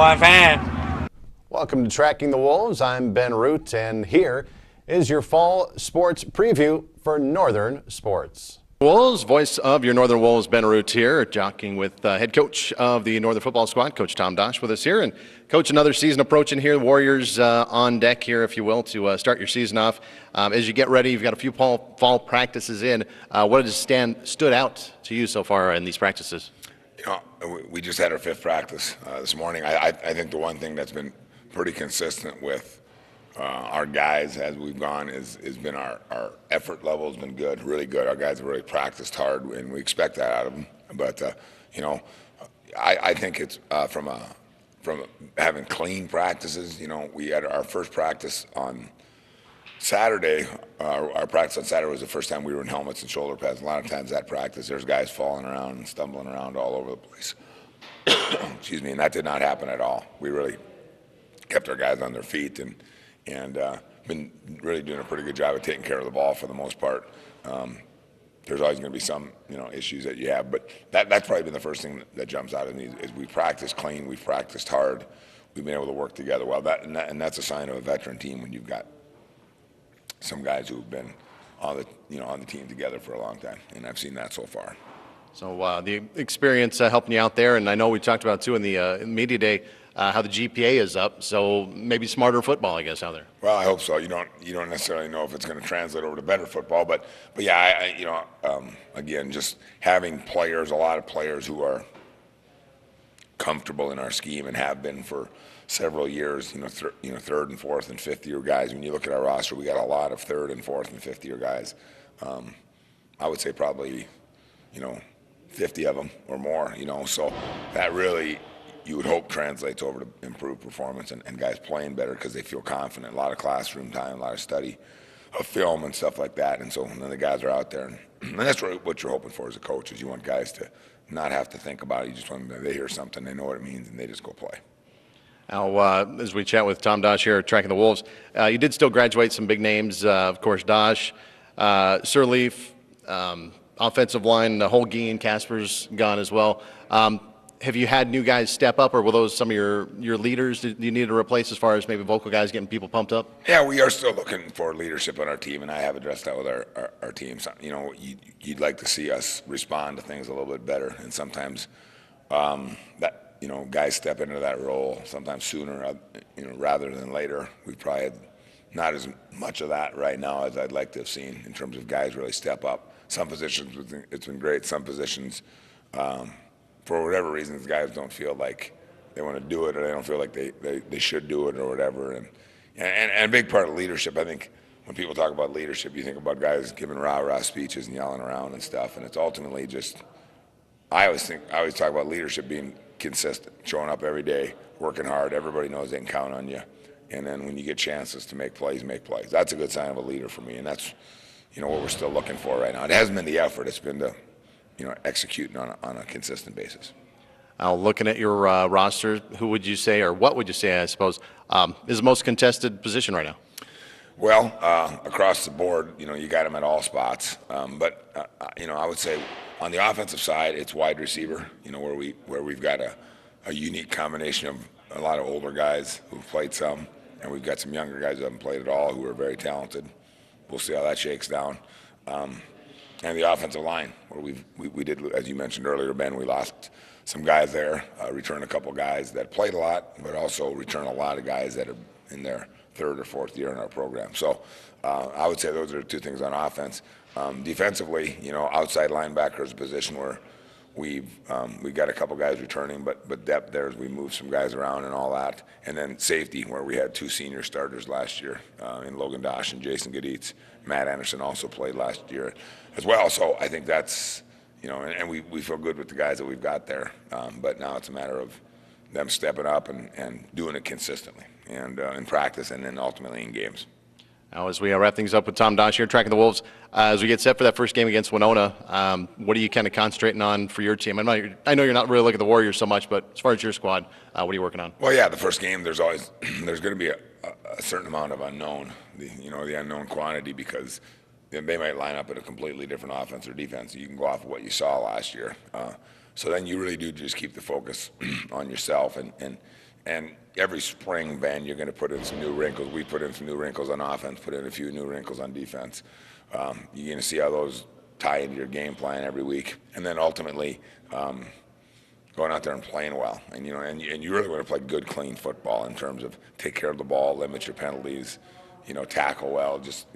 I'm a fan. Welcome to Tracking the Wolves. I'm Ben Root, and here is your fall sports preview for Northern Sports. Wolves, voice of your Northern Wolves, Ben Root here, jockeying with head coach of the Northern football squad, Coach Tom Dosh, with us here. And Coach, another season approaching here. Warriors on deck here, if you will, to start your season off. As you get ready, you've got a few fall practices in. What has stood out to you so far in these practices? You know, we just had our fifth practice this morning. I think the one thing that's been pretty consistent with our guys as we've gone has been our effort level has been good, really good. Our guys have really practiced hard, and we expect that out of them. But you know, I think it's from having clean practices. You know, we had our first practice on Saturday. Our practice on Saturday was the first time we were in helmets and shoulder pads. A lot of times that practice, there's guys falling around and stumbling around all over the place. Excuse me, and that did not happen at all. We really kept our guys on their feet and been really doing a pretty good job of taking care of the ball for the most part. There's always going to be some, you know, issues that you have, but that's probably been the first thing that jumps out at me is we practiced clean, we've practiced hard, we've been able to work together well. And that's a sign of a veteran team when you've got some guys who've been on the team together for a long time, and I've seen that so far. So the experience helping you out there, and I know we talked about too in the media day how the GPA is up. So maybe smarter football, I guess, out there. Well, I hope so. You don't necessarily know if it's going to translate over to better football, but yeah, again, just having players, a lot of players who are comfortable in our scheme and have been for several years, third and fourth and fifth year guys. When you look at our roster, we got a lot of third and fourth and fifth year guys. I would say probably, 50 of them or more, so that really, you would hope translates over to improved performance and guys playing better because they feel confident. A lot of classroom time, a lot of study of film and stuff like that. And so then the guys are out there, and that's really what you're hoping for as a coach is you want guys to not have to think about it. You just want them to, they hear something, they know what it means, and they just go play. Now, as we chat with Tom Dosh here, Tracking the Wolves, you did still graduate some big names, of course, Dosh, Sirleaf, offensive line, Holgein, Casper's gone as well. Have you had new guys step up, or were those some of your leaders that you needed to replace as far as maybe vocal guys getting people pumped up? Yeah, we are still looking for leadership on our team, and I have addressed that with our team. So, you'd like to see us respond to things a little bit better, and sometimes guys step into that role sometimes sooner, rather than later. We've probably had not as much of that right now as I'd like to have seen in terms of guys really step up. Some positions, it's been great. Some positions, for whatever reasons, guys don't feel like they want to do it, or they don't feel like they should do it, or whatever. And a big part of leadership, I think, when people talk about leadership, you think about guys giving rah-rah speeches and yelling around and stuff, and it's ultimately just, I always talk about leadership being consistent, showing up every day, working hard. Everybody knows they can count on you. And then when you get chances to make plays, make plays. That's a good sign of a leader for me, and that's what we're still looking for right now. It hasn't been the effort; it's been the executing on a consistent basis. Now, looking at your roster, who would you say, or what would you say, I suppose, is the most contested position right now? Well, across the board, you got them at all spots. But I would say on the offensive side, it's wide receiver. Where we've got a unique combination of a lot of older guys who've played some, and we've got some younger guys who haven't played at all who are very talented. We'll see how that shakes down. And the offensive line, where we did, as you mentioned earlier, Ben, we lost some guys there, returned a couple guys that played a lot, but also returned a lot of guys that are in their third or fourth year in our program. So I would say those are the two things on offense. Defensively, outside linebacker is a position where we got a couple guys returning, but depth there as we move some guys around and all that. And then safety, where we had 2 senior starters last year in Logan Dosh and Jason Gaditz. Matt Anderson also played last year as well. So I think that's, and we feel good with the guys that we've got there. But now it's a matter of them stepping up and doing it consistently and in practice and then ultimately in games. Now, as we wrap things up with Tom Dosh here, tracking the Wolves, as we get set for that first game against Winona, what are you kind of concentrating on for your team? I know you're not really looking at the Warriors so much, but as far as your squad, what are you working on? Well, yeah, the first game, there's going to be a certain amount of unknown, the unknown quantity, because they might line up in a completely different offense or defense. You can go off of what you saw last year. So then you really do just keep the focus on yourself. And every spring, Ben, you're going to put in some new wrinkles. We put in some new wrinkles on offense, put in a few new wrinkles on defense. You're going to see how those tie into your game plan every week. And then ultimately going out there and playing well. And you really want to play good, clean football in terms of take care of the ball, limit your penalties, tackle well. Just,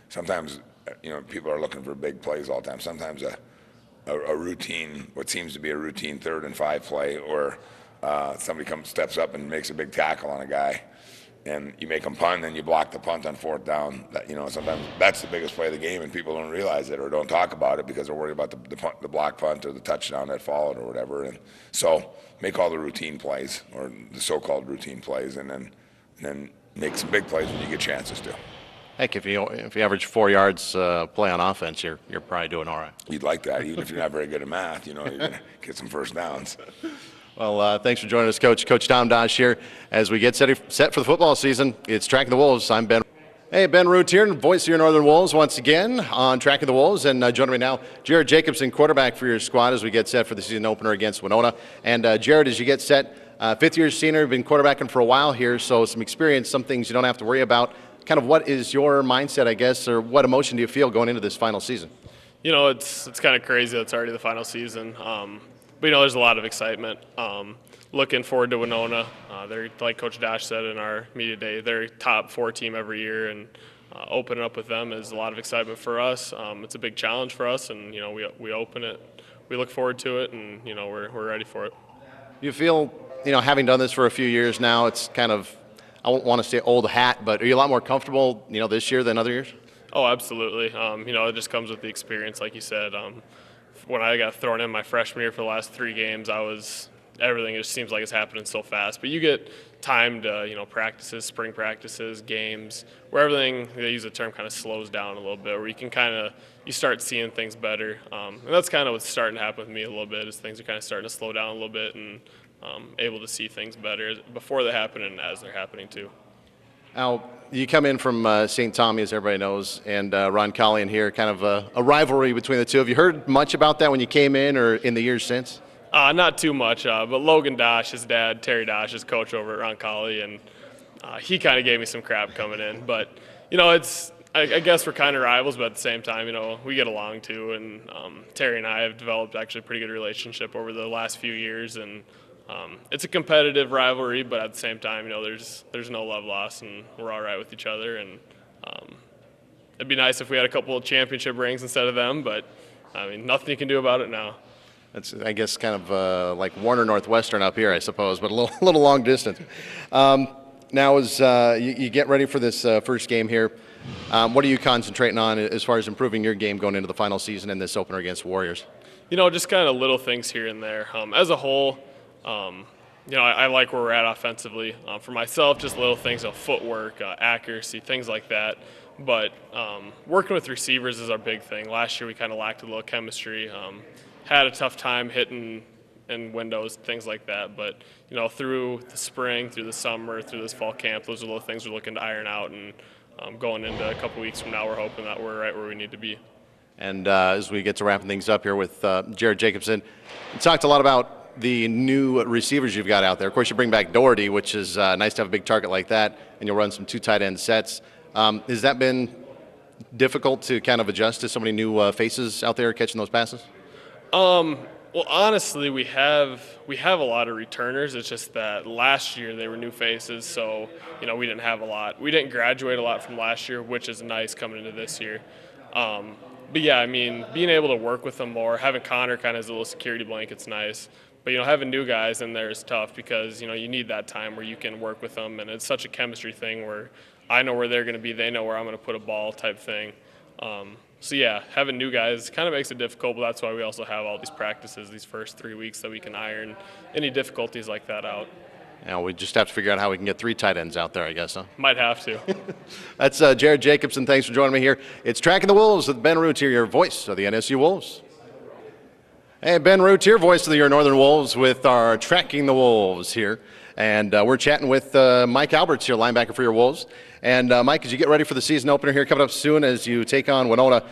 sometimes, people are looking for big plays all the time. Sometimes a routine, what seems to be a routine 3rd and 5 play, or somebody steps up and makes a big tackle on a guy, and you make them punt, and then you block the punt on 4th down. That, sometimes that's the biggest play of the game, and people don't realize it or don't talk about it because they're worried about the block punt or the touchdown that followed or whatever. And so make all the routine plays, or the so-called routine plays, and then make some big plays when you get chances to. Heck, if you average 4 yards play on offense, you're probably doing all right. You'd like that, even if you're not very good at math. You're going to get some first downs. Well, thanks for joining us, Coach. Coach Tom Dosh here as we get set for the football season. It's Tracking the Wolves. I'm Ben. Hey, Ben Root here, voice of your Northern Wolves once again on Tracking the Wolves. And joining me now, Jared Jacobson, quarterback for your squad as we get set for the season opener against Winona. And Jared, as you get set, 5th-year senior, been quarterbacking for a while here, so some experience, some things you don't have to worry about. Kind of what is your mindset, I guess, or what emotion do you feel going into this final season? It's kind of crazy that it's already the final season. But, there's a lot of excitement. Looking forward to Winona. They're, like Coach Dash said in our media day, they're a top 4 team every year, and opening up with them is a lot of excitement for us. It's a big challenge for us, and, we open it. We look forward to it, and, we're ready for it. You feel, having done this for a few years now, it's kind of, I won't want to say old hat, but are you a lot more comfortable, this year than other years? Oh, absolutely. It just comes with the experience, like you said. When I got thrown in my freshman year for the last 3 games, everything just seems like it's happening so fast. But you get time to, practices, spring practices, games, where everything, they use the term, kind of slows down a little bit, where you can you start seeing things better. And that's kind of what's starting to happen with me a little bit, is things are kind of starting to slow down a little bit and able to see things better before they happen and as they're happening too. Now, you come in from St. Tommy, as everybody knows, and Ron Collian here, kind of a rivalry between the two. Have you heard much about that when you came in or in the years since? Not too much, but Logan Dosh, his dad, Terry Dosh, is coach over at Roncalli, and he kind of gave me some crap coming in. But, I guess we're kind of rivals, but at the same time, we get along too. And Terry and I have developed actually a pretty good relationship over the last few years, and it's a competitive rivalry, but at the same time, there's no love lost, and we're all right with each other. And it'd be nice if we had a couple of championship rings instead of them, but nothing you can do about it now. That's, I guess, kind of like Warner Northwestern up here, I suppose, but a little long distance. Now, as you get ready for this first game here, what are you concentrating on as far as improving your game going into the final season and this opener against Warriors? Just kind of little things here and there. As a whole, I like where we're at offensively. For myself, just little things, footwork, accuracy, things like that. But working with receivers is our big thing. Last year we kind of lacked a little chemistry. Had a tough time hitting in windows, things like that. But, through the spring, through the summer, through this fall camp, those are little things we're looking to iron out. And going into a couple weeks from now, we're hoping that we're right where we need to be. And as we get to wrapping things up here with Jared Jacobson, you talked a lot about the new receivers you've got out there. Of course, you bring back Doherty, which is nice to have a big target like that, and you'll run some 2 tight end sets. Has that been difficult to kind of adjust to so many new faces out there catching those passes? Well, honestly, we have a lot of returners. It's just that last year they were new faces, so we didn't have a lot. We didn't graduate a lot from last year, which is nice coming into this year. But yeah, I mean, being able to work with them more, having Connor kind of as a little security blanket's nice. But, having new guys in there is tough because, you need that time where you can work with them. And it's such a chemistry thing where I know where they're going to be, they know where I'm going to put a ball type thing. So, yeah, having new guys kind of makes it difficult, but that's why we also have all these practices these first 3 weeks so we can iron any difficulties like that out. Now we just have to figure out how we can get 3 tight ends out there, I guess, huh? Might have to. That's Jared Jacobson. Thanks for joining me here. It's Tracking the Wolves with Ben Root here, your voice of the NSU Wolves. Hey, Ben Root here, voice of your Northern Wolves with our Tracking the Wolves here. And we're chatting with Mike Alberts here, linebacker for your Wolves. And Mike, as you get ready for the season opener here coming up soon as you take on Winona,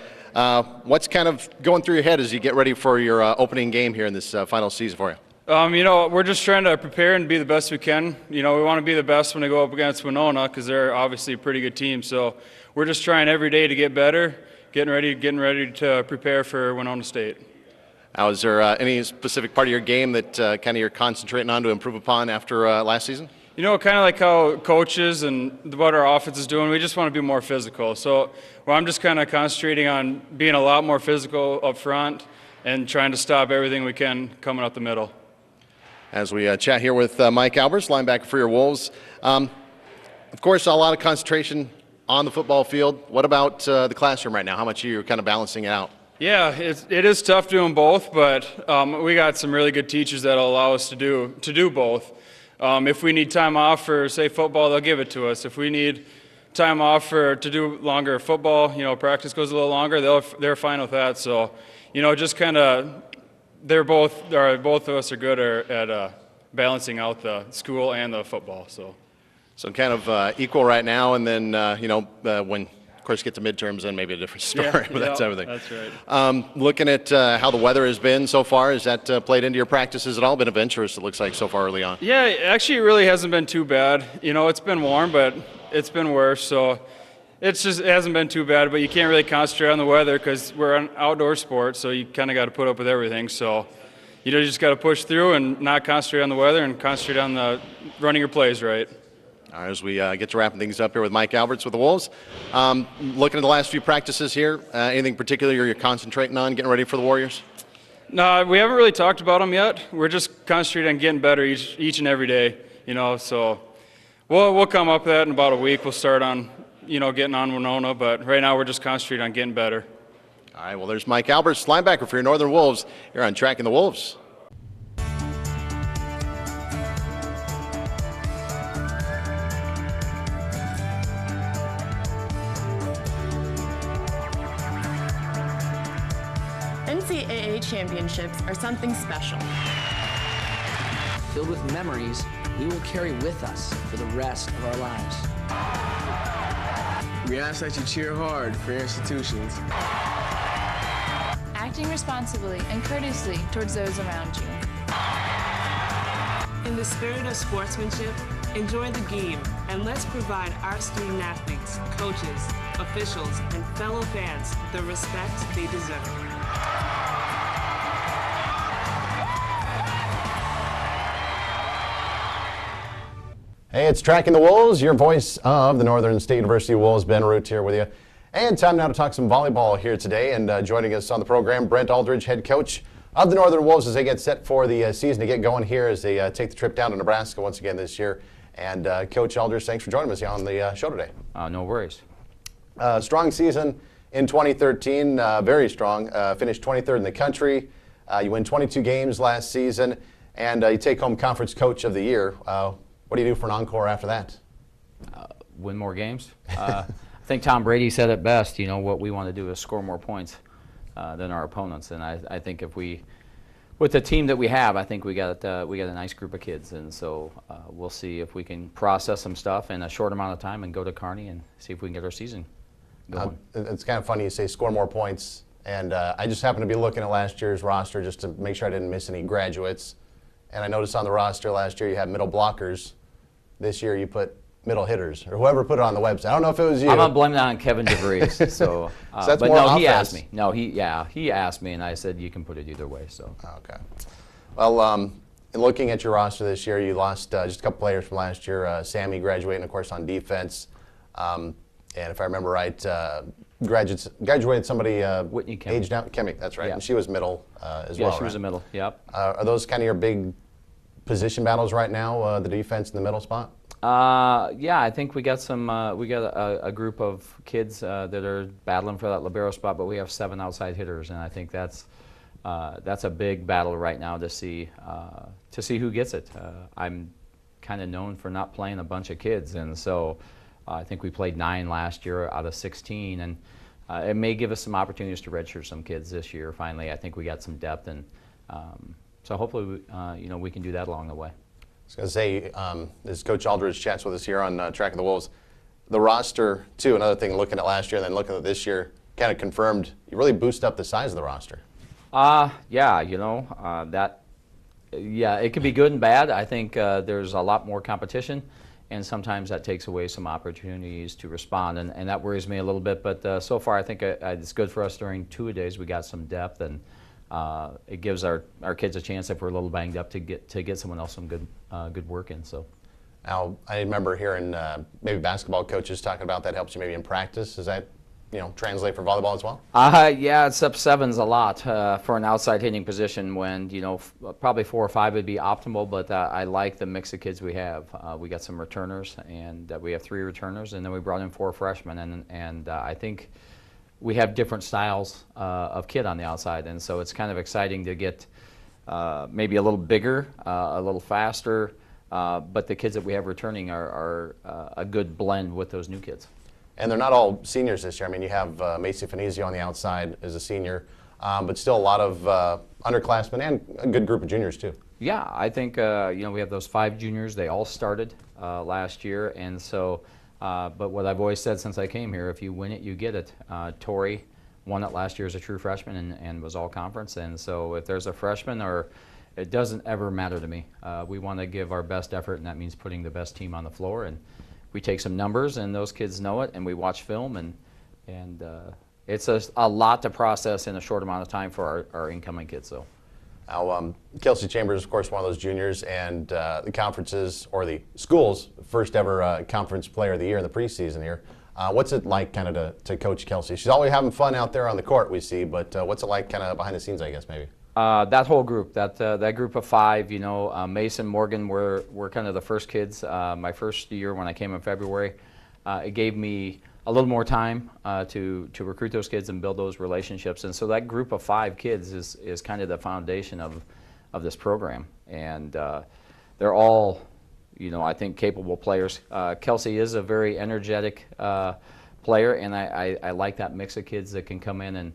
what's kind of going through your head as you get ready for your opening game here in this final season for you? We're just trying to prepare and be the best we can. We want to be the best when we go up against Winona because they're obviously a pretty good team. So we're just trying every day to get better, getting ready to prepare for Winona State. Now, is there any specific part of your game that kind of you're concentrating on to improve upon after last season? Kind of like how coaches and what our offense is doing, we just want to be more physical. So I'm just kind of concentrating on being a lot more physical up front and trying to stop everything we can coming up the middle. As we chat here with Mike Alberts, linebacker for your Wolves. Of course, a lot of concentration on the football field. What about the classroom right now? How much are you kind of balancing it out? Yeah, it is tough doing both, but we got some really good teachers that'll allow us to do both. If we need time off for, say, football, they'll give it to us. If we need time off to do longer football, practice goes a little longer, they're fine with that. So, just kind of both of us are good at balancing out the school and the football. So kind of equal right now, and then when of course get to midterms, then maybe a different story. But that type of thing. That's right. Looking at how the weather has been so far, has that played into your practices at all? Been of interest, it looks like, so far early on. Yeah, actually, it really hasn't been too bad. It's been warm, but it's been worse. So it hasn't been too bad, but you can't really concentrate on the weather because we're an outdoor sport, so you kind of got to put up with everything. So you just got to push through and not concentrate on the weather and concentrate on the running your plays right. All right, as we get to wrapping things up here with Mike Alberts with the Wolves, looking at the last few practices here, anything particular you're concentrating on, getting ready for the Warriors? No, we haven't really talked about them yet. We're just concentrating on getting better each and every day, so we'll come up with that in about a week. We'll start on getting on Winona, but right now we're just concentrating on getting better. All right, well, there's Mike Alberts, linebacker for your Northern Wolves. You're on Tracking the Wolves. NCAA championships are something special. Filled with memories we will carry with us for the rest of our lives. We ask that you cheer hard for your institutions. Acting responsibly and courteously towards those around you. In the spirit of sportsmanship, enjoy the game, and let's provide our student athletes, coaches, officials, and fellow fans the respect they deserve. Hey, it's Tracking the Wolves, your voice of the Northern State University Wolves. Ben Root here with you. And time now to talk some volleyball here today. And joining us on the program, Brent Aldridge, head coach of the Northern Wolves as they get set for the season to get going here as they take the trip down to Nebraska once again this year. And Coach Aldridge, thanks for joining us on the show today. No worries. Strong season in 2013, very strong. Finished 23rd in the country. You win 22 games last season, and you take home Conference Coach of the Year. What do you do for an encore after that? Win more games. I think Tom Brady said it best. What we want to do is score more points than our opponents. And I think if we, with the team that we have, I think we got a nice group of kids. And so we'll see if we can process some stuff in a short amount of time and go to Kearney and see if we can get our season going. It's kind of funny you say score more points. And I just happened to be looking at last year's roster just to make sure I didn't miss any graduates. And I noticed on the roster last year you had middle blockers. This year you put middle hitters, or whoever put it on the website. I don't know if it was you. I'm gonna blame that on Kevin DeVries. So, that's but more no, offense. he asked me. No, he asked me, and I said you can put it either way. So. Okay. Well, in looking at your roster this year, you lost just a couple players from last year. Sammy graduating, of course, on defense, and if I remember right, graduated somebody Whitney Kemmick. aged out. Kemmick, that's right. Yeah. And she was middle as Yeah, well, she was right? a middle. Yep. Are those kind of your big position battles right now, the defense in the middle spot? Yeah, I think we got some. We got a group of kids that are battling for that libero spot, but we have 7 outside hitters, and I think that's a big battle right now to see who gets it. I'm kind of known for not playing a bunch of kids, and so I think we played 9 last year out of 16, and it may give us some opportunities to redshirt some kids this year. Finally, I think we got some depth, and so hopefully, we can do that along the way. I was going to say, as Coach Aldridge chats with us here on Tracking the Wolves, the roster, too, another thing looking at last year and then looking at this year, kind of confirmed you really boost up the size of the roster. It can be good and bad. I think there's a lot more competition, and sometimes that takes away some opportunities to respond, and that worries me a little bit. But so far, I think it's good for us during two-a-days. We got some depth, and it gives our kids a chance if we're a little banged up to get someone else some good work in. So. Now, I remember hearing maybe basketball coaches talking about that helps you maybe in practice. Does that translate for volleyball as well? Yeah, it's up 7s a lot for an outside hitting position when, probably 4 or 5 would be optimal, but I like the mix of kids we have. We got some returners, and we have 3 returners, and then we brought in 4 freshmen, and I think we have different styles of kid on the outside, and so it's kind of exciting to get maybe a little bigger, a little faster, but the kids that we have returning are a good blend with those new kids. And they're not all seniors this year. I mean, you have Macy Finizio on the outside as a senior, but still a lot of underclassmen and a good group of juniors too. Yeah, I think we have those 5 juniors. They all started last year, and so. But what I've always said since I came here, if you win it, you get it. Tori won it last year as a true freshman and was all conference, and so if there's a freshman, it doesn't ever matter to me. We want to give our best effort, and that means putting the best team on the floor. And we take some numbers, and those kids know it, and we watch film, and it's a lot to process in a short amount of time for our incoming kids. So. Now, Kelsey Chambers, of course, one of those juniors, and the conference's or the school's first ever conference player of the year in the preseason here. What's it like kind of to coach Kelsey? She's always having fun out there on the court, we see, but what's it like kind of behind the scenes, I guess, maybe? That whole group, that group of 5, Mason, Morgan were kind of the first kids. My first year when I came in February, it gave me a little more time to recruit those kids and build those relationships. And so that group of 5 kids is kind of the foundation of this program. And they're all, I think, capable players. Kelsey is a very energetic player, and I like that mix of kids that can come in. And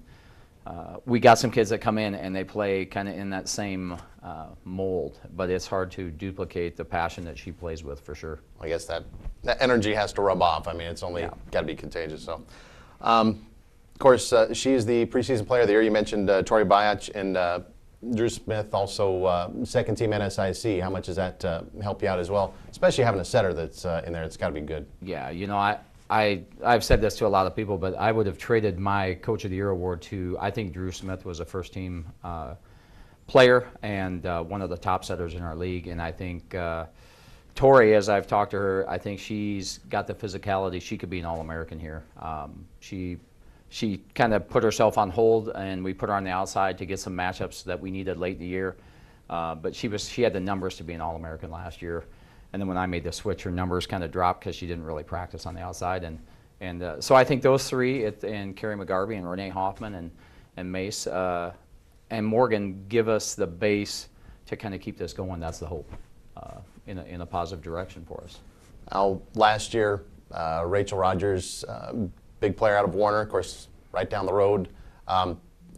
we got some kids that come in and they play kind of in that same mold, but it's hard to duplicate the passion that she plays with, for sure. I guess that energy has to rub off. I mean, it's only got to be contagious. So, of course, she's the preseason player of the year. You mentioned Tori Bayach and Drew Smith, also second team NSIC. How much does that help you out as well, especially having a setter that's in there? It's got to be good. Yeah, I've said this to a lot of people, but I would have traded my Coach of the Year award to, I think Drew Smith was a first team player and one of the top setters in our league. And I think Tori, as I've talked to her, I think she's got the physicality. She could be an All-American here. She kind of put herself on hold, and we put her on the outside to get some matchups that we needed late in the year. But she had the numbers to be an All-American last year. And then when I made the switch, her numbers kind of dropped because she didn't really practice on the outside. And so I think those 3, and Carrie McGarvey and Renee Hoffman and Mace and Morgan, give us the base to kind of keep this going. That's the hope in a positive direction for us. Now, last year, Rachel Rogers, big player out of Warner, of course, right down the road.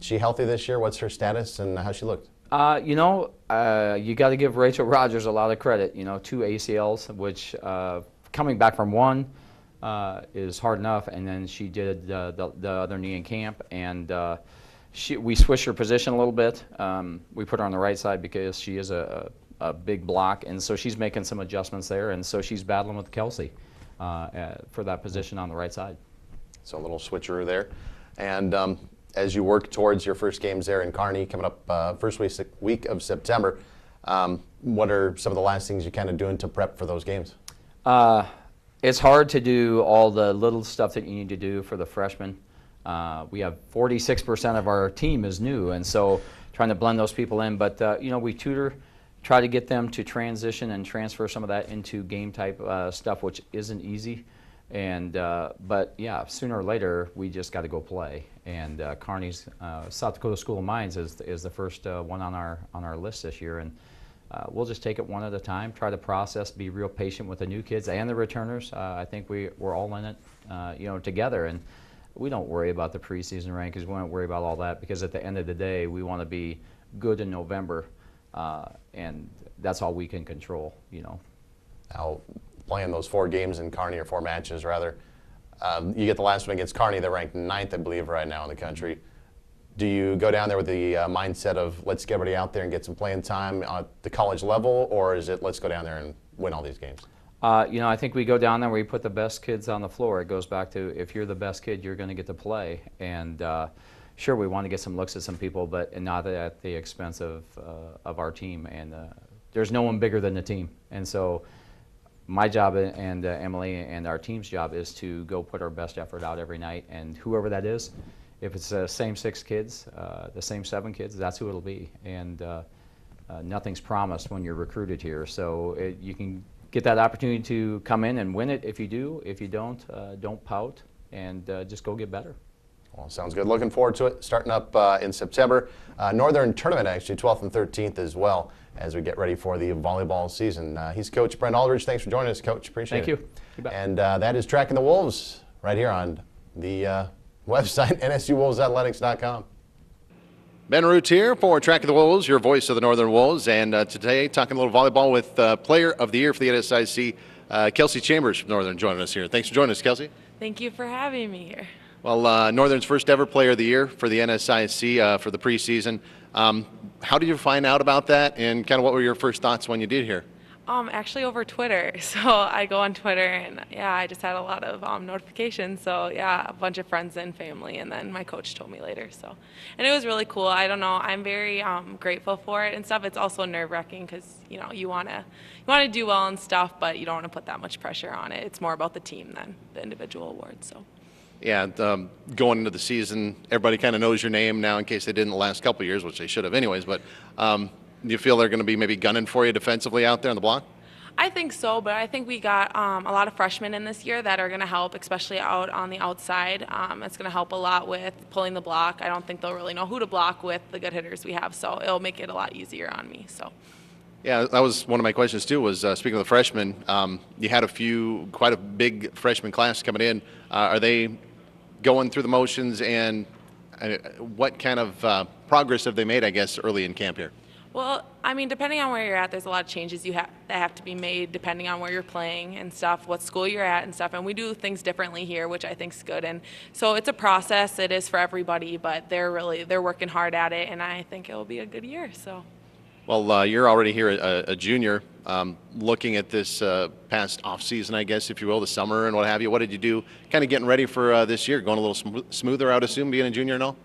She healthy this year? What's her status and how she looked? You got to give Rachel Rogers a lot of credit. 2 ACLs, which coming back from one is hard enough, and then she did the other knee in camp, and we switched her position a little bit. We put her on the right side because she is a big block, and so she's making some adjustments there, and so she's battling with Kelsey for that position on the right side. So a little switcheroo there. And as you work towards your first games there in Kearney, coming up first week of September, what are some of the last things you're kind of doing to prep for those games? It's hard to do all the little stuff that you need to do for the freshmen. We have 46% of our team is new, and so trying to blend those people in. But we tutor, try to get them to transition and transfer some of that into game type stuff, which isn't easy. And but yeah, sooner or later we just got to go play. And Kearney's South Dakota School of Mines is the first one on our list this year, and we'll just take it one at a time. Try to process, be real patient with the new kids and the returners. I think we're all in it, together, and we don't worry about the preseason rankings. We don't worry about all that because at the end of the day, we want to be good in November, and that's all we can control. Now, playing those 4 games in Kearney, or 4 matches rather, you get the last one against Kearney. They're ranked 9th, I believe, right now in the country. Do you go down there with the mindset of let's get everybody out there and get some playing time at the college level, or is it let's go down there and win all these games? I think we go down there where we put the best kids on the floor. It goes back to if you're the best kid, you're going to get to play. And sure, we want to get some looks at some people, but not at the expense of our team. And there's no one bigger than the team. And so my job and Emily and our team's job is to go put our best effort out every night. And whoever that is, if it's the same 6 kids, the same 7 kids, that's who it'll be. And nothing's promised when you're recruited here. So you can get that opportunity to come in and win it if you do. If you don't pout and just go get better. Well, sounds good. Looking forward to it. Starting up in September. Northern Tournament, actually, 12th and 13th as well, as we get ready for the volleyball season. He's Coach Brent Aldridge. Thanks for joining us, Coach. Appreciate it. Thank you. You bet. And that is Tracking the Wolves right here on the website, nsuwolvesathletics.com. Ben Root here for Tracking the Wolves, your voice of the Northern Wolves. And today, talking a little volleyball with Player of the Year for the NSIC, Kelsey Chambers from Northern joining us here. Thanks for joining us, Kelsey. Thank you for having me here. Well, Northern's first ever Player of the Year for the NSIC for the preseason. How did you find out about that, and kind of what were your first thoughts when you did hear? Actually over Twitter. So I go on Twitter, and yeah, I just had a lot of notifications. So yeah, a bunch of friends and family, and then my coach told me later. So, and it was really cool. I don't know. I'm very grateful for it and stuff. It's also nerve-wracking because you want to do well and stuff, but you don't want to put that much pressure on it. It's more about the team than the individual award. So. Yeah, going into the season, everybody kind of knows your name now in case they didn't the last couple of years, which they should have anyways. But do you feel they're going to be maybe gunning for you defensively out there on the block? I think so, but I think we got a lot of freshmen in this year that are going to help, especially out on the outside. It's going to help a lot with pulling the block. I don't think they'll really know who to block with the good hitters we have, so it'll make it a lot easier on me. So. Yeah, that was one of my questions too. Was speaking of the freshmen, you had quite a big freshman class coming in. Are they going through the motions, and what kind of progress have they made, I guess, early in camp here? Well, I mean, depending on where you're at, there's a lot of changes that have to be made depending on where you're playing and stuff, what school you're at and stuff. And we do things differently here, which I think is good. And so it's a process. It is for everybody, but they're working hard at it, and I think it will be a good year. So. Well, you're already here, a junior. Looking at this past off season, I guess, if you will, the summer and what have you. What did you do, kind of getting ready for this year? Going a little smoother, I would assume, being a junior and all.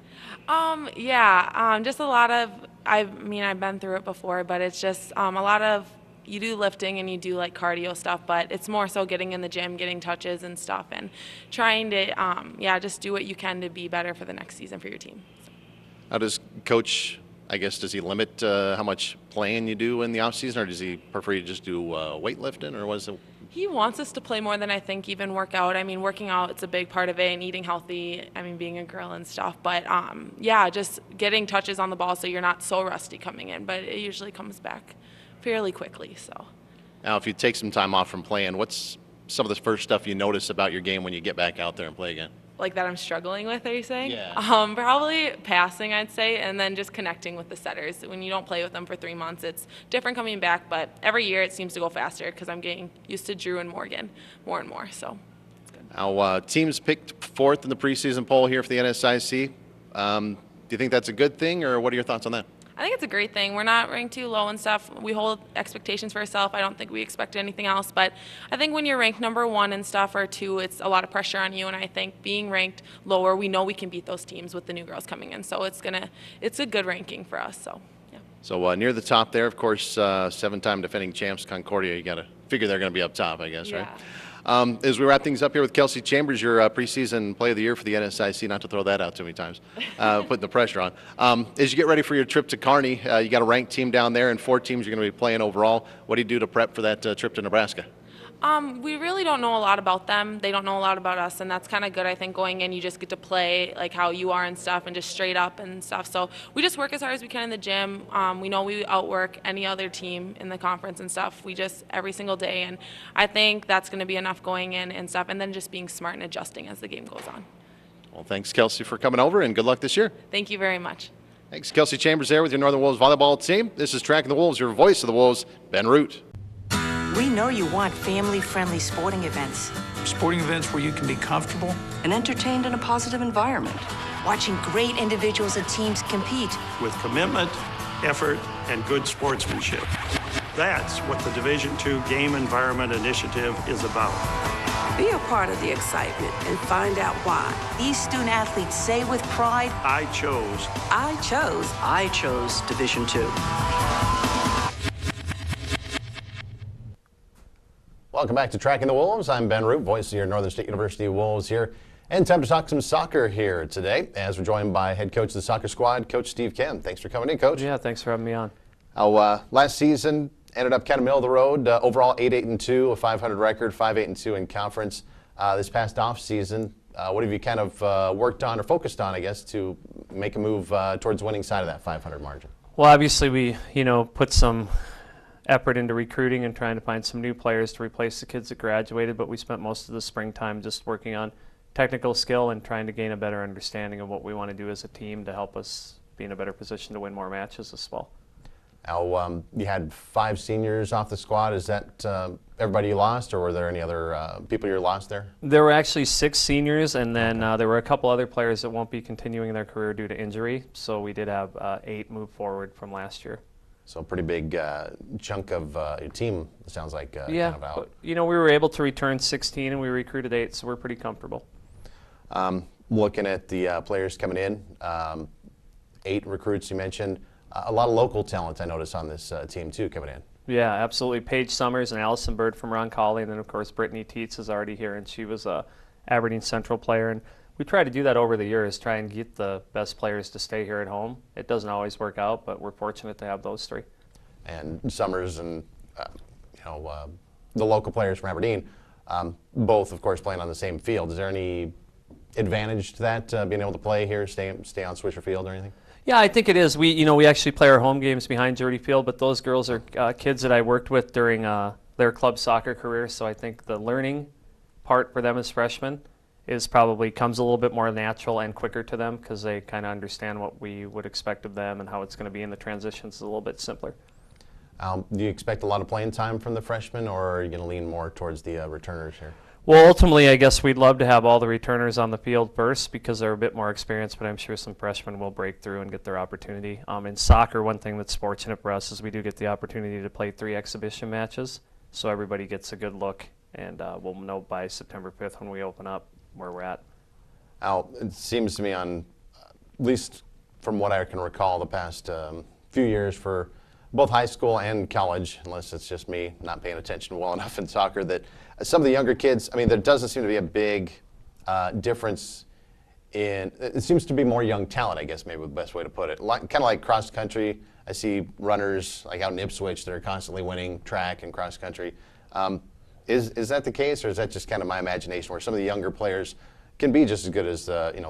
Just a lot of. I've been through it before, but it's just a lot of. You do lifting and you do like cardio stuff, but it's more so getting in the gym, getting touches and stuff, and trying to just do what you can to be better for the next season for your team. So. How does Coach? I guess, does he limit how much playing you do in the off season, or does he prefer you to just do weightlifting, or what is it? He wants us to play more than I think even work out. I mean, working out, it's a big part of it, and eating healthy, being a girl and stuff. But, just getting touches on the ball so you're not so rusty coming in. But it usually comes back fairly quickly. So. Now, if you take some time off from playing, what's some of the first stuff you notice about your game when you get back out there and play again? Like that I'm struggling with, are you saying? Yeah. Probably passing, I'd say, and then just connecting with the setters. When you don't play with them for 3 months, it's different coming back, but every year it seems to go faster because I'm getting used to Drew and Morgan more and more, so it's good. Now, teams picked 4th in the preseason poll here for the NSIC. Do you think that's a good thing, or what are your thoughts on that? I think it's a great thing. We're not ranked too low and stuff. We hold expectations for ourselves. I don't think we expect anything else. But I think when you're ranked number 1 and stuff or 2, it's a lot of pressure on you. And I think being ranked lower, we know we can beat those teams with the new girls coming in. So it's a good ranking for us. So yeah. So near the top there, of course, 7-time defending champs Concordia. You got to figure they're going to be up top, I guess, Yeah. right? As we wrap things up here with Kelsey Chambers, your preseason Player of the Year for the NSIC, not to throw that out too many times, putting the pressure on. As you get ready for your trip to Kearney, you got a ranked team down there and 4 teams you're going to be playing overall. What do you do to prep for that trip to Nebraska? We really don't know a lot about them. They don't know a lot about us, and that's kind of good. I think going in, you just get to play like how you are and stuff, and just straight up and stuff. So we just work as hard as we can in the gym. We know we outwork any other team in the conference and stuff. We just every single day, and I think that's going to be enough going in and stuff, and then just being smart and adjusting as the game goes on. Well, thanks, Kelsey, for coming over, and good luck this year. Thank you very much. Thanks, Kelsey Chambers there with your Northern Wolves volleyball team. This is Tracking the Wolves, your voice of the Wolves, Ben Root. We know you want family-friendly sporting events. Sporting events where you can be comfortable and entertained in a positive environment. Watching great individuals and teams compete. With commitment, effort, and good sportsmanship. That's what the Division II Game Environment Initiative is about. Be a part of the excitement and find out why. These student athletes say with pride, I chose. I chose. I chose Division II. Welcome back to Tracking the Wolves. I'm Ben Root, voice of your Northern State University Wolves here. And time to talk some soccer here today, as we're joined by head coach of the soccer squad, Coach Steve Kim. Thanks for coming in, Coach. Yeah, thanks for having me on. Last season ended up kind of middle of the road. Overall, 8-8-2, a 500 record, 5-8-2 in conference. This past off season, what have you kind of worked on or focused on, I guess, to make a move towards winning side of that 500 margin? Well, obviously we, put some effort into recruiting and trying to find some new players to replace the kids that graduated, but we spent most of the springtime just working on technical skill and trying to gain a better understanding of what we want to do as a team to help us be in a better position to win more matches this fall. Now, you had 5 seniors off the squad. Is that everybody you lost, or were there any other people you lost there? There were actually 6 seniors, and then there were a couple other players that won't be continuing their career due to injury, so we did have 8 move forward from last year. So a pretty big chunk of your team, it sounds like, yeah, kind of out. But, we were able to return 16 and we recruited 8, so we're pretty comfortable. Looking at the players coming in, 8 recruits you mentioned, a lot of local talent I noticed on this team too coming in. Yeah, absolutely. Paige Summers and Allison Bird from Roncalli, and then of course Brittany Teets is already here, and she was a Aberdeen Central player. And we try to do that over the years, try and get the best players to stay here at home. It doesn't always work out, but we're fortunate to have those 3. And Summers and the local players from Aberdeen, both of course playing on the same field. Is there any advantage to that, being able to play here, stay on Swisher Field or anything? Yeah, I think it is. We actually play our home games behind Jurdy Field, but those girls are kids that I worked with during their club soccer career, so I think the learning part for them as freshmen probably comes a little bit more natural and quicker to them because they kind of understand what we would expect of them and how it's going to be in the transitions is a little bit simpler. Do you expect a lot of playing time from the freshmen, or are you going to lean more towards the returners here? Well, ultimately, I guess we'd love to have all the returners on the field first because they're a bit more experienced, but I'm sure some freshmen will break through and get their opportunity. In soccer, one thing that's fortunate for us is we do get the opportunity to play 3 exhibition matches, so everybody gets a good look, and we'll know by September 5th when we open up where we're at. Al, it seems to me at least from what I can recall the past few years for both high school and college, unless it's just me not paying attention well enough in soccer, that some of the younger kids, there doesn't seem to be a big difference in, it seems to be more young talent, I guess maybe the best way to put it. Kind of like cross country, I see runners like out in Ipswich that are constantly winning track and cross country. Is that the case, or is that just kind of my imagination where some of the younger players can be just as good as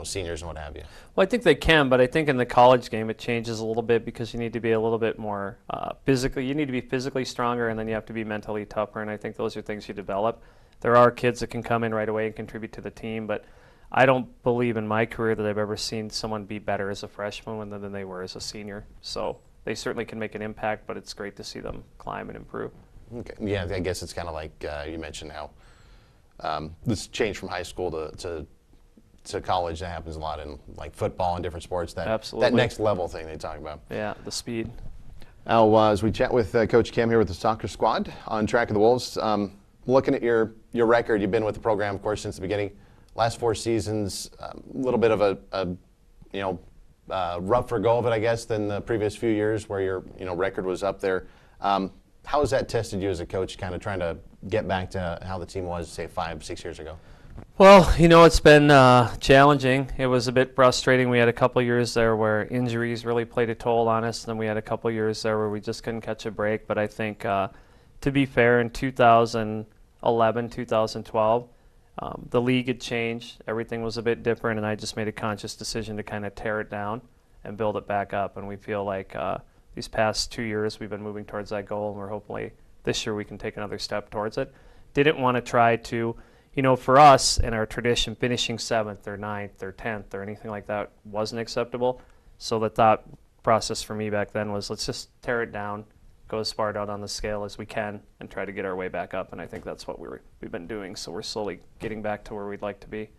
seniors and what have you? Well, I think they can, but I think in the college game it changes a little bit because you need to be a little bit more physically. You need to be physically stronger, and then you have to be mentally tougher, and I think those are things you develop. There are kids that can come in right away and contribute to the team, but I don't believe in my career that I've ever seen someone be better as a freshman than they were as a senior. So they certainly can make an impact, but it's great to see them climb and improve. Okay. Yeah, I guess it's kind of like you mentioned how this change from high school to college, that happens a lot in like football and different sports. That next level thing they talk about. Yeah, the speed. Now, as we chat with Coach Kim here with the soccer squad on Track of the Wolves, looking at your record, you've been with the program, of course, since the beginning. Last 4 seasons, a little bit of a rougher go of it, I guess, than the previous few years where your record was up there. how has that tested you as a coach, kind of trying to get back to how the team was, say, 5-6 years ago? Well, it's been challenging. It was a bit frustrating. We had a couple years there where injuries really played a toll on us, and then we had a couple years there where we just couldn't catch a break. But I think, to be fair, in 2011, 2012, the league had changed. Everything was a bit different, and I just made a conscious decision to kind of tear it down and build it back up. And we feel like these past 2 years we've been moving towards that goal, and we're hopefully this year we can take another step towards it. Didn't want to try to, for us in our tradition, finishing 7th or 9th or 10th or anything like that wasn't acceptable. So the thought process for me back then was, let's just tear it down, go as far down on the scale as we can, and try to get our way back up. And I think that's what we've been doing. So we're slowly getting back to where we'd like to be.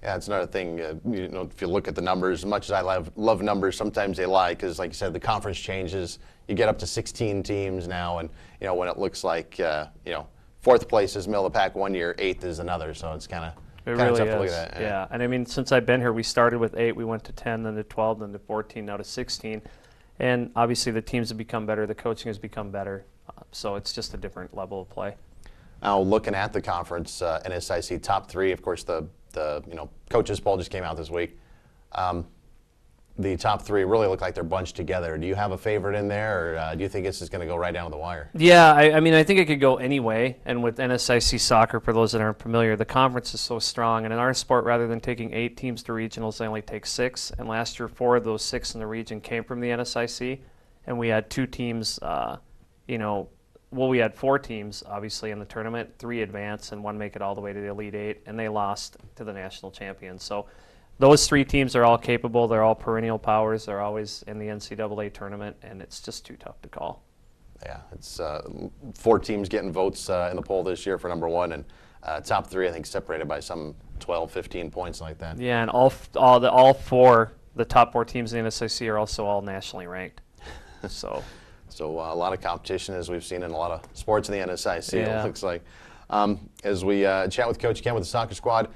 Yeah, it's another thing. If you look at the numbers, as much as I love numbers, sometimes they lie because, like you said, the conference changes. You get up to 16 teams now, and when it looks like 4th place is middle of the pack one year, 8th is another. So it's kind of really tough is. to look at that. Yeah, and I mean, since I've been here, we started with 8, we went to 10, then to 12, then to 14, now to 16. And obviously the teams have become better, the coaching has become better, so it's just a different level of play. Now, looking at the conference, NSIC top 3, of course, the coaches poll just came out this week. The top 3 really look like they're bunched together. Do you have a favorite in there, or do you think this is going to go right down to the wire? Yeah, I mean, I think it could go any way. And with NSIC soccer, for those that aren't familiar, the conference is so strong. And in our sport, rather than taking 8 teams to regionals, they only take 6. And last year, 4 of those 6 in the region came from the NSIC. And we had 2 teams, we had 4 teams, obviously, in the tournament, 3 advance and 1 make it all the way to the Elite 8, and they lost to the national champions. So those 3 teams are all capable. They're all perennial powers. They're always in the NCAA tournament, and it's just too tough to call. Yeah, it's 4 teams getting votes in the poll this year for number 1, and top 3, I think, separated by some 12, 15 points like that. Yeah, and all 4, the top 4 teams in the NSIC are also all nationally ranked. So a lot of competition, as we've seen in a lot of sports in the NSIC, yeah. It looks like. As we chat with Coach Ken with the soccer squad,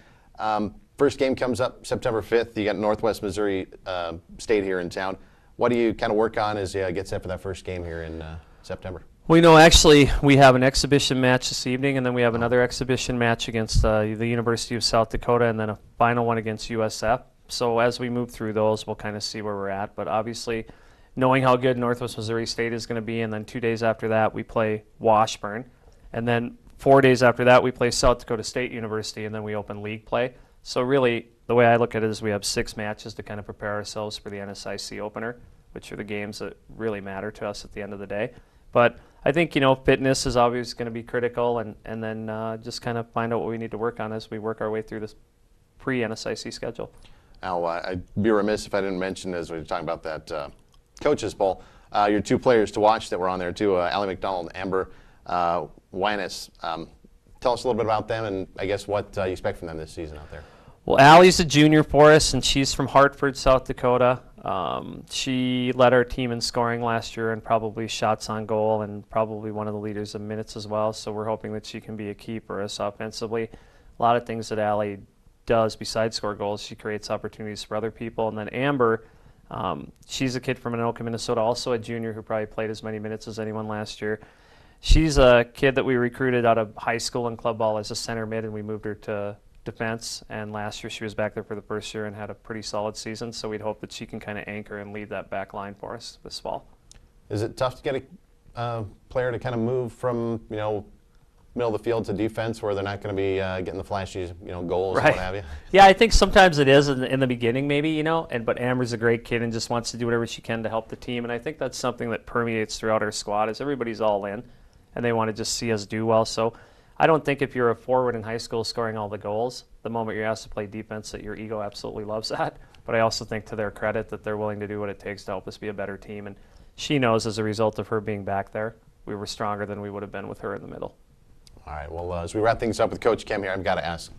first game comes up September 5th. You got Northwest Missouri State here in town. What do you kind of work on as you get set for that first game here in September? Well, actually, we have an exhibition match this evening, and then we have another exhibition match against the University of South Dakota, and then a final one against USF. So as we move through those, we'll kind of see where we're at. But obviously, knowing how good Northwest Missouri State is going to be, and then 2 days after that, we play Washburn. And then 4 days after that, we play South Dakota State University, and then we open league play. So really, the way I look at it is we have 6 matches to kind of prepare ourselves for the NSIC opener, which are the games that really matter to us at the end of the day. But I think, fitness is always going to be critical, and then just kind of find out what we need to work on as we work our way through this pre-NSIC schedule. Now, I'd be remiss if I didn't mention, as we were talking about that coaches poll, your 2 players to watch that were on there too, Allie McDonald and Amber Wyness. Tell us a little bit about them and I guess what you expect from them this season out there. Well, Allie's a junior for us, and she's from Hartford, South Dakota. She led our team in scoring last year and probably shots on goal, and probably one of the leaders in minutes as well. So we're hoping that she can be a key for us offensively. A lot of things that Allie does besides score goals, she creates opportunities for other people. And then Amber, she's a kid from Anoka, Minnesota, also a junior who probably played as many minutes as anyone last year. She's a kid that we recruited out of high school and club ball as a center mid, and we moved her to defense. And last year she was back there for the first year and had a pretty solid season. So we'd hope that she can kind of anchor and lead that back line for us this fall. Is it tough to get a player to kind of move from, middle of the field to defense where they're not going to be getting the flashy, goals right. and what have you? Yeah, I think sometimes it is in the beginning maybe, but Amber's a great kid and just wants to do whatever she can to help the team. And I think that's something that permeates throughout our squad is everybody's all in and they want to just see us do well. So I don't think if you're a forward in high school scoring all the goals, the moment you're asked to play defense that your ego absolutely loves that. But I also think to their credit that they're willing to do what it takes to help us be a better team. And she knows as a result of her being back there, we were stronger than we would have been with her in the middle. All right, well, as we wrap things up with Coach Kim here, I've got to ask,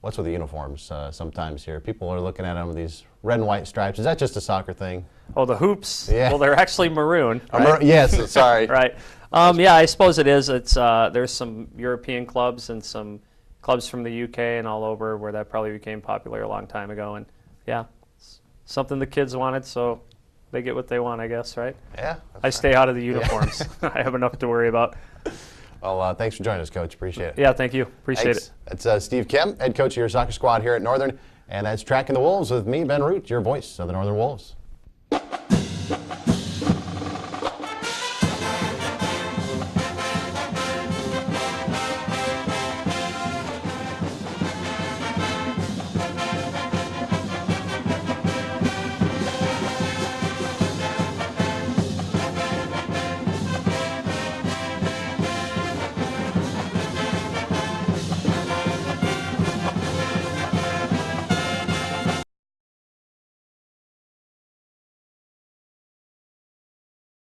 what's with the uniforms sometimes here? People are looking at them with these red and white stripes. Is that just a soccer thing? Oh, the hoops? Yeah. Well, they're actually maroon. Right? Yes, sorry. Right. Yeah, I suppose it is. It's there's some European clubs and some clubs from the UK and all over where that probably became popular a long time ago. And, yeah, it's something the kids wanted, so they get what they want, I guess, right? Yeah. I stay out of the uniforms. I have enough to worry about. Well, thanks for joining us, Coach. Appreciate it. Yeah, thank you. Appreciate it. That's Steve Kim, head coach of your soccer squad here at Northern, and that's Tracking the Wolves with me, Ben Root, your voice of the Northern Wolves.